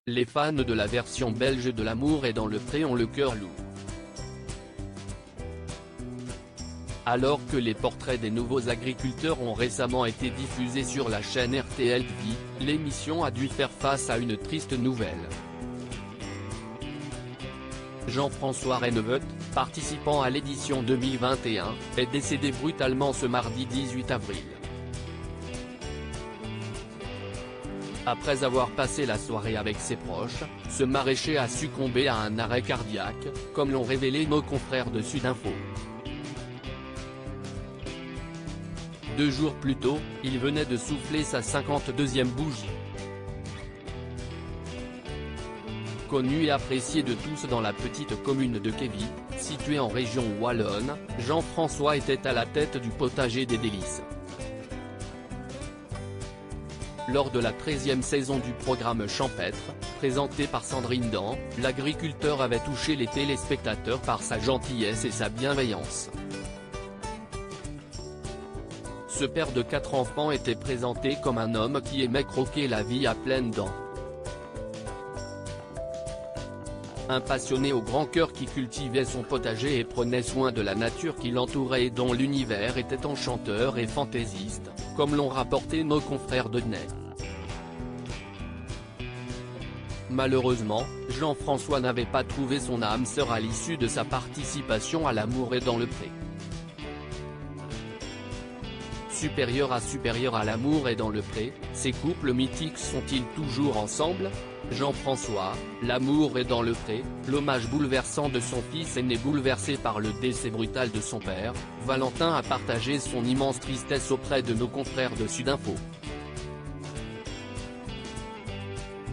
Les fans de la version belge de L'amour est dans le pré ont le cœur lourd. Alors que les portraits des nouveaux agriculteurs ont récemment été diffusés sur la chaîne RTL Vie, l'émission a dû faire face à une triste nouvelle. Jean-François Renneveut, participant à l'édition 2021, est décédé brutalement ce mardi 18 avril. Après avoir passé la soirée avec ses proches, ce maraîcher a succombé à un arrêt cardiaque, comme l'ont révélé nos confrères de Sudinfo. 2 jours plus tôt, il venait de souffler sa 52e bougie. Connu et apprécié de tous dans la petite commune de Kévy, située en région wallonne, Jean-François était à la tête du potager des Délices. Lors de la 13e saison du programme Champêtre, présenté par Sandrine Dan, l'agriculteur avait touché les téléspectateurs par sa gentillesse et sa bienveillance. Ce père de 4 enfants était présenté comme un homme qui aimait croquer la vie à pleines dents. Un passionné au grand cœur qui cultivait son potager et prenait soin de la nature qui l'entourait et dont l'univers était enchanteur et fantaisiste, comme l'ont rapporté nos confrères de Net. Malheureusement, Jean-François n'avait pas trouvé son âme sœur à l'issue de sa participation à L'amour est dans le pré. Supérieur à L'amour est dans le pré, ces couples mythiques sont-ils toujours ensemble? Jean-François, L'amour est dans le pré, l'hommage bouleversant de son fils aîné bouleversé par le décès brutal de son père, Valentin a partagé son immense tristesse auprès de nos confrères de Sudinfo.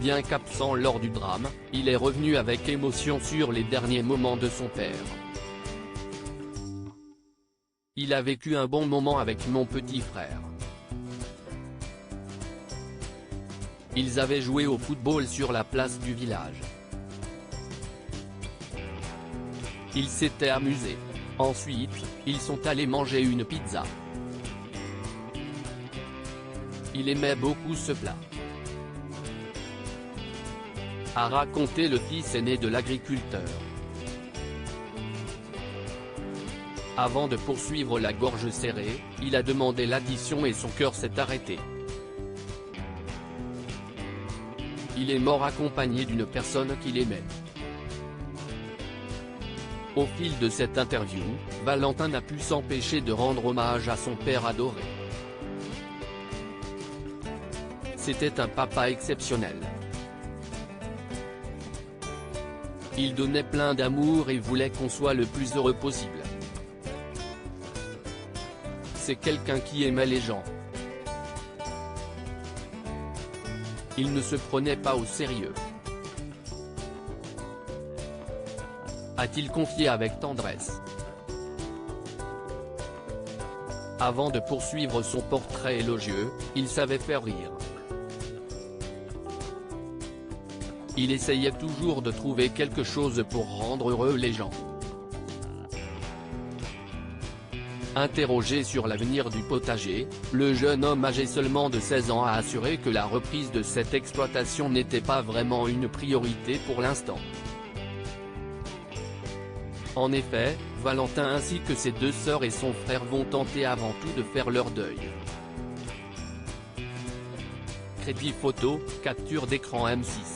Bien qu'absent lors du drame, il est revenu avec émotion sur les derniers moments de son père. Il a vécu un bon moment avec mon petit frère. Ils avaient joué au football sur la place du village. Ils s'étaient amusés. Ensuite, ils sont allés manger une pizza. Il aimait beaucoup ce plat, a raconté le fils aîné de l'agriculteur. Avant de poursuivre la gorge serrée, il a demandé l'addition et son cœur s'est arrêté. Il est mort accompagné d'une personne qu'il aimait. Au fil de cette interview, Valentin n'a pu s'empêcher de rendre hommage à son père adoré. C'était un papa exceptionnel. Il donnait plein d'amour et voulait qu'on soit le plus heureux possible. C'est quelqu'un qui aimait les gens. Il ne se prenait pas au sérieux, a-t-il confié avec tendresse. Avant de poursuivre son portrait élogieux, il savait faire rire. Il essayait toujours de trouver quelque chose pour rendre heureux les gens. Interrogé sur l'avenir du potager, le jeune homme âgé seulement de 16 ans a assuré que la reprise de cette exploitation n'était pas vraiment une priorité pour l'instant. En effet, Valentin ainsi que ses 2 sœurs et son frère vont tenter avant tout de faire leur deuil. Crédit photo, capture d'écran M6.